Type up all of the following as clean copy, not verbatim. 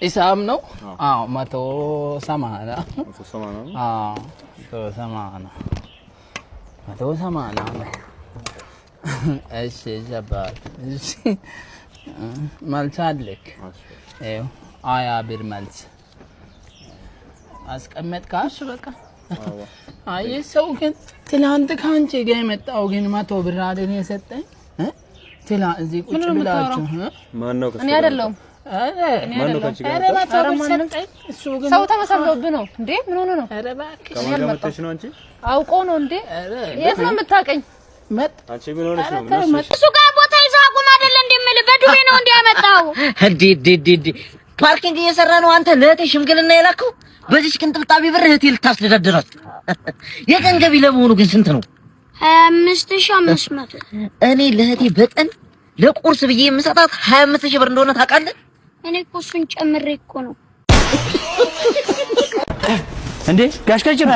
ኢሳም ነው አዎ 180 አዎ 180 እሺ ጀባል እሺ ማልታልክ አይው አያ ብር መልስ አስቀመጥካሽ በቃ አይ ሰው ግን ትላንት ካንቺ ጋር የመጣው ግን 100 ብር አይደል የሰጠኝ ትላ እዚህ ቁጭ ብላችሁ ማን ነው እኔ አይደለም ማን ነው ካንቺ ጋር እሱ ግን ሰው ተመሰለውብ ነው እንዴ ምን ሆነ ነው አረ እባክሽ ከማን ጋር መጥተሽ ነው አንቺ አውቆ ነው እንዴ የት ነው የምታቀኝ መጥ አንቺ ምን ሆነሽ ነው እሱ ጋር ቦታ ይዘው አቁም አይደል እንደምል በዱቤ ነው እንዴ ያመጣው ዲ ፓርኪንግ እየሰራ ነው አንተ ለእህቴ ሽምግልና የላከው በዚህ ቅንጥብጣቢ ብር እህቴ ልታስደዳድራት የቀን ገቢ ለመሆኑ ግን ስንት ነው 5500 እኔ ለእህቴ በቀን ለቁርስ ብዬ የምሰጣት 25000 ብር እንደሆነ ታውቃለህ እኔ እኮ እሱን ጨምሬ እኮ ነው እንዴ ጋሽ ከጭራ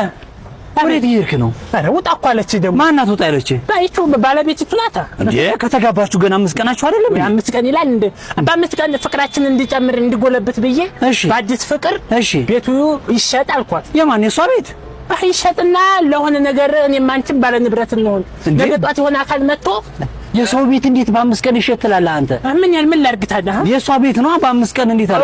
ወዴት ይርክ ነው አረ ወጣ እኮ አለች ደግሞ ማናት ወጣ ያለች ባይቱ ባለቤት ትላታ እንዴ ከተጋባችሁ ገና 5 ቀናችሁ አይደለም 5 ቀን ይላል እንዴ በ5 ቀን ፍቅራችን እንዲጨምር እንዲጎለብት ብዬ ባዲስ ፍቅር ቤቱ ይሸጥ አልኳት የማን የሷ ቤት ይሸጥና ለሆነ ነገር እኔ ማንቺም ባለ ንብረት ነው ነገጣት የሆነ አካል መጥቶ የሷ ቤት እንዴት በ5 ቀን ይሸጥላል አንተ ምን ላርግታዳ የሷ ቤት ነው በ5 ቀን እንዴት አለ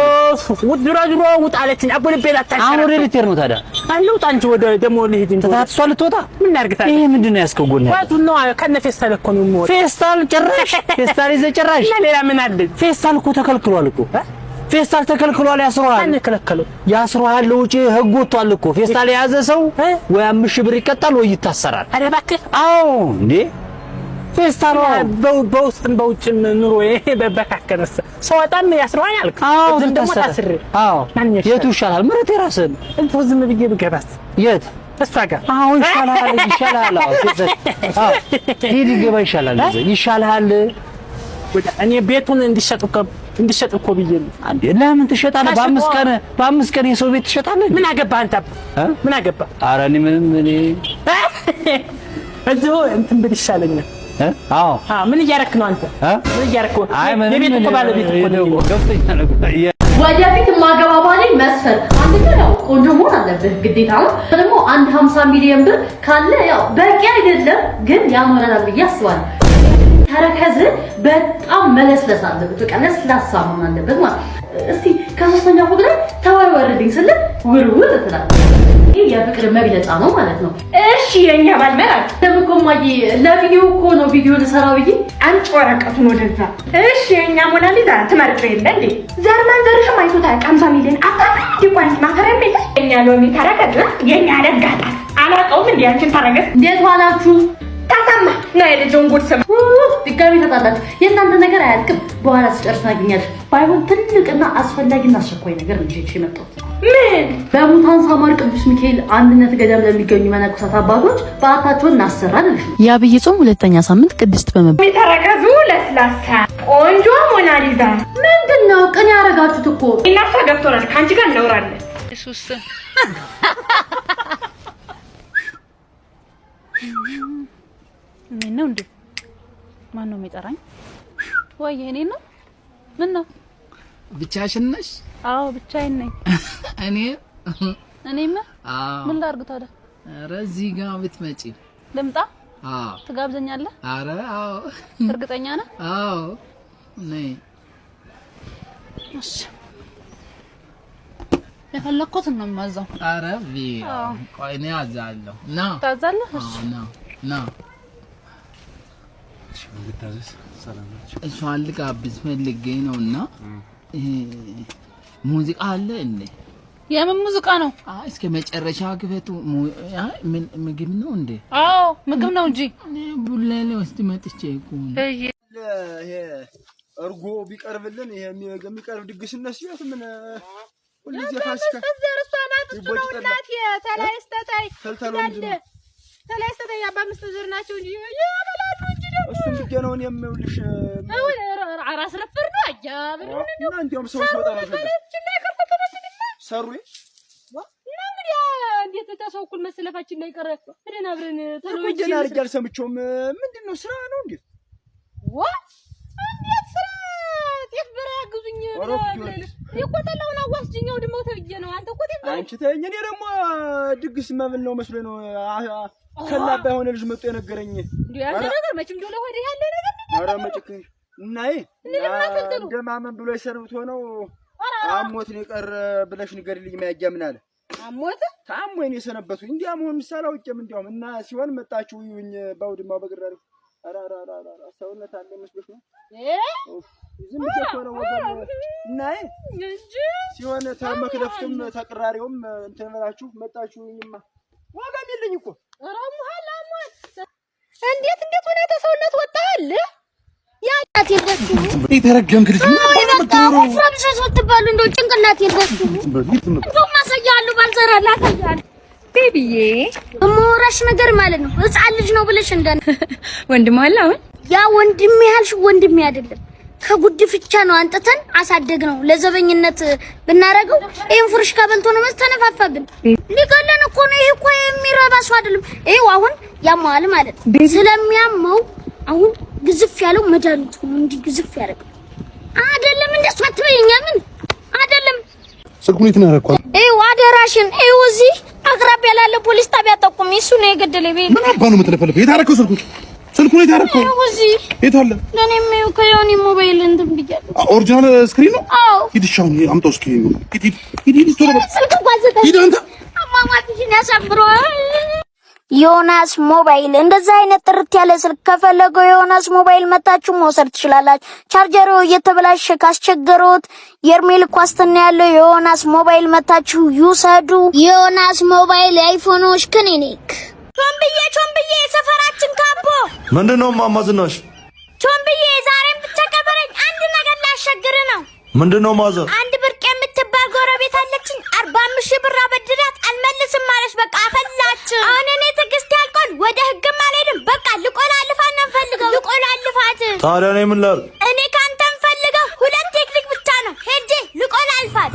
ድሮ ውጣለችኝ አቦልቤላታሽ አሁን ሪሊቴር ነው ታዲያ አለውጣ አንቺ ወደ ደሞ ልሂድ እንት ታጥሷ ልትወጣ ምን ላርግታዳ ይሄ ምንድነው ያስከው ጎን ያለው ዋቱ ነው ከነ ፌስታል እኮ ነው ሞት ፌስታል ጭራሽ ፌስታል ይዘጭራሽ ሌላ ምን አለ ፌስታል እኮ ተከልክሏል እኮ ፌስታል ተከልክሏል ያስሯል አን ከለከለው ያስሯል ለውጪ ህግ ወጥቷል እኮ ፌስታል የያዘ ሰው ወይ 5000 ብር ይቀጣል ወይ ይታሰራል አረ እባክህ አዎ እንዴ ፌስታል በውስጥም በውጭም ኑሮ በበካከነስ ሰውጣም ያስሯል አልክ አዎ ደግሞ ታስር አዎ የቱ ይሻላል ምረት የራስን እንት ዝም ብዬ ብገባስ የት ተስፋጋ አዎ ይሻላል አዎ ሄድ ገባ ይሻላል እኔ ቤቱን እንዲሸጥ እኮ ብዬ አንዴ ለምን ትሸጣለህ በ5 ቀን የሰው ቤት ትሸጣለህ ምን አገባህ አንተ ምን አገባህ ኧረ እኔ ምንም እኔ እዚሁ እንትን ብል ይሻለኛል አዎ ምን እያረክ ነው አንተ ምን እያረክ ነው አይ የቤት እኮ ባለቤት እኮ ነው ገብተኛ ነው ወደፊት ማገባባሌ መስፈር አንተ ነው ቆንጆ መሆን አለብህ ግዴታ ነው ደግሞ 50 ሚሊዮን ብር ካለ ያው በቂ አይደለም ግን ያሞራል ብዬ አስባለሁ ተረከዝ በጣም መለስለስ አለበት በቃ ለስላሳ መሆን አለበት ማለት እስቲ ከሶስተኛው ፎቅ ላይ ተወርወርልኝ ስለ ውርውር ተላል ይሄ የፍቅር መግለጫ ነው ማለት ነው እሺ የኛ ባልመራት ደምኮማዬ ለቪዲዮ እኮ ነው ቪዲዮ ልሰራው ይይ አንጭ ወረቀቱን ወደዛ እሺ የኛ ሞናሊዛ ትመርጭ የለ እንዴ ዘርማን ዘርሽም አይቶታ 50 ሚሊዮን አጣጣ ዲቋንት ማተረም የለ የኛ ሎሚ ተረከዝ የኛ ደጋታ አላቀውም እንዴ አንቺን ተረገዝ እንዴት ዋላችሁ ታታማ ነው የልጅን ጉድ ስም ድጋሚ ተጣጣችሁ የእናንተ ነገር አያልቅም በኋላ ስጨርስ ታገኛለሽ ባይሆን ትልቅና አስፈላጊና አስቸኳይ ነገር እንጂ መጣው ምን በሙታን ሳማር ቅዱስ ሚካኤል አንድነት ገዳም ለሚገኙ መነኮሳት አባቶች በአታቸውን እናሰራለን የአብይ ጾም ሁለተኛ ሳምንት ቅድስት በመባል ተረጋዙ ለስላሳ ቆንጆ ሞናሊዛ ምንድነው ቀን ያረጋችሁት እኮ እናፋ ገብቶናል ካንቺ ጋር እናወራለን ኢየሱስ ምን ነው እንዴ ማን ነው የሚጠራኝ ወይ እኔ ነው ምን ነው ብቻሽን ነሽ አዎ ብቻዬን ነኝ እኔማ ምን ላድርግ ታዲያ ኧረ እዚህ ጋር ብትመጪ ልምጣ አዎ ትጋብዘኛለህ ኧረ አዎ እርግጠኛ ነህ አዎ ነይ እሺ የፈለኩት ነው የማዛው ኧረ ቆይ እኔ አዛለሁ ና ታዛለህ እሺ ና ምንድታዘዝ ሰላማችሁ እሷን ልጋብዝ ፈልጌ ነውና ሙዚቃ አለ እንዴ የምን ሙዚቃ ነው እስከ መጨረሻ ግፈቱ ምን ምግብ ነው እንዴ አዎ ምግብ ነው እንጂ ቡላሌ ውስጥ መጥቼ እኮ ይሄ እርጎ ቢቀርብልን ይሄ የሚቀርብ ድግስ እነሱ ያት ምን ሁልጊዜ ፋሲካ ይቦጭላት የተላይስተታይ ተላይስተታይ አባምስት ዝር ናቸው እንጂ ያበላሉ እንጂ ደግሞ እሱን ቢገነው ነው የምውልሽ አራስ ረፍር ነው አያብሩ ነው እንዴም ሰው በጣም ሰሩ እንዴት ተሰውኩል መስለፋችን ላይ ቀረ እደና አብረን ተለውጭ ወጀና አርጃል ሰምቾም ምንድነው ስራ ነው እንዴ እንዴት ስራ ጤፍ በራ ያግዙኝ ይቆጠላውና ዋስጅኛው ደሞ ተብዬ ነው አንተ እኮ ተብዬ አንቺ ተይኝ እኔ ደግሞ ድግስ ማብል ነው መስሎ ነው ከላባ የሆነ ልጅ መጥቶ የነገረኝ ያለ ነገር መቼም ደው ለሆደ ያለ ነገር ኧረ መጭክ እናይ እንደማመን ብሎ ይሰርብት ሆነው አሞት ነው ቀር ብለሽ ንገሪልኝ ማያጃምን አለ አሞት ታሞኝ የሰነበቱ እንዲያ መሆን ምሳላውጭም እንዲያውም እና ሲሆን መጣችሁ ይሁን ባውድማው በግራሪ አራራራ ሰውነት አለ መስሎሽ ነው ዝም ብዬሽ ነው ወገን እናይ እንጂ ሲሆን ተመክለፍትም ተቀራሪውም እንትን ብላችሁ መጣችሁኝማ ዋጋም የለኝ እኮ አራሙሃል አሞት እንዴት ሆነ ተሰውነት ወጣል ያጣት ይደርሱ የተረገምክ ልጅ ነው በቃ ፍራምሽ ወጥባሉ እንደው ጭንቅላት ይደርሱ እንደው ማሰያሉ ባልዘራላ ታያል ቤቢዬ ሞራሽ ነገር ማለት ነው ህፃን ልጅ ነው ብለሽ እንደነ ወንድም አለ አሁን ያ ወንድም ያልሽ ወንድም አይደለም ከጉድፍቻ ነው አንተተን አሳደግ ነው ለዘበኝነት ብናረገው ይሄን ፍርሽ ከበልቶ ነው መስተነፋፋብን ሊገለን እኮ ነው ይሄ እኮ የሚረባሱ አይደለም ይሄው አሁን ያማል ማለት ስለሚያመው አሁን ግዝፍ ያለው መድኃኒቱ እንዲ ግዝፍ ያደርጋል አይደለም እንደሱ አትበይኛ ምን አይደለም ስልኩን ይተናረኳል ይሄው አደራሽን ይሄው እዚህ አቅራቢያ ያለ ፖሊስ ጣቢያ ጠቁም እሱ ነው የገደለኝ ቤት ምን አባ ነው የምትለፈልፈው የታረከው ስልኩን የታረከው የት አለ ለኔም ነው ከዮኒ ሞባይል እንትን ብያለሁ ኦሪጂናል ስክሪን ነው አዎ ይድሻውን አምጣው ስክሪን ነው ሂድ ቶሎ ስልኩ ጓዘተ ሂድ አንተ አማማትሽን ያሳብሮ ዮናስ ሞባይል እንደዛ አይነት ጥርት ያለ ስልክ ከፈለገው ዮናስ ሞባይል መታችሁ መውሰድ ትችላላችሁ። ቻርጀሩ እየተበላሸ ካስቸገሩት የርሜል ኳስትና ያለው ዮናስ ሞባይል መታችሁ ይውሰዱ። ዮናስ ሞባይል አይፎኖች ክሊኒክ። ቾምብዬ ሰፈራችን ካቦ ምንድነው ማማዝናሽ? ቾምብዬ ዛሬም ብቻ ቀበረኝ አንድ ነገር ላሸግር ነው። ምንድነው ማዘር? አንድ ብርቅ የምትባል ጎረቤት አለችኝ 45,000 ብር አበድራት አልመልስም ማለሽ በቃ አፈላች። አሁን እኔ ትዕግስት ያልቆን ወደ ህግም አልሄድም በቃ ልቆላልፋት ነው ፈልገው ልቆላልፋት። ታዲያ እኔ ምን ላድርግ? እኔ ካንተም ፈልገው ሁለት ቴክኒክ ብቻ ነው ሄጄ ልቆላልፋት።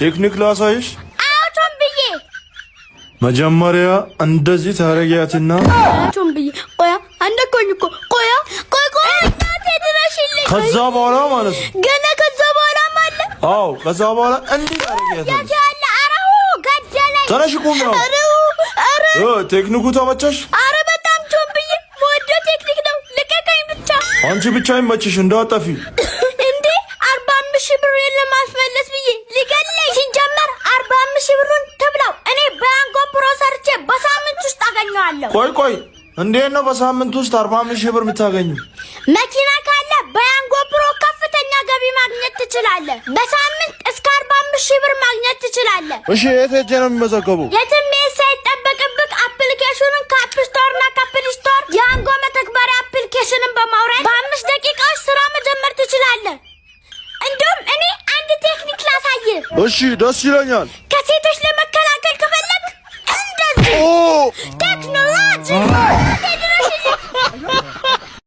ቴክኒክ ላሳይሽ? አዎ ቾምብዬ መጀመሪያ እንደዚህ ታረጊያትና ቾምብዬ ቆያ አንደኮኝ እኮ ቆይ እናቴ ድረሽልኝ። ከዛ በኋላ ማለት ነው ገና ከዛ በኋላ ማለት አዎ ከዛ በኋላ እንዴ ታረጊያታለሽ? ያለ አራው ገደለኝ። ተነሽ ቁም ነው ቴክኒኩ ተመቸሽ? አረ በጣም ቾምብዬ ወደ ቴክኒክ ነው ልቀቀኝ ብቻ። አንቺ ብቻ ይመችሽ እንዳጠፊ እንዴ 45,000 ብር ለማስመለስ ብዬ ሊገለኝ ሲጀመር 45,000 ብሩን ትብላው እኔ ባንጎ ፕሮሰርቼ በሳምንት ውስጥ አገኘዋለሁ። ቆይ እንዴት ነው በሳምንት ውስጥ 45,000 ብር የምታገኙ? መኪና ካለ ባንጎ ፕሮ ከፍተኛ ገቢ ማግኘት ትችላለህ። በሳምንት እስከ 45,000 ብር ማግኘት ትችላለህ። እሺ የት ሄጄ ነው የሚመዘገበው? የትም ሳይጠበቅብህ አፕሊኬሽኑን ከአፕ ስቶር እና ከፕሌይ ስቶር ያንጎ መተግበሪያ አፕሊኬሽንን በማውረድ በ5 ደቂቃዎች ስራ መጀመር ትችላለህ። እንደውም እኔ አንድ ቴክኒክ ላሳይህ። እሺ ደስ ይለኛል። ከሴቶች ለመከላከል ከፈለግ እንደዚህ ቴክኖሎጂ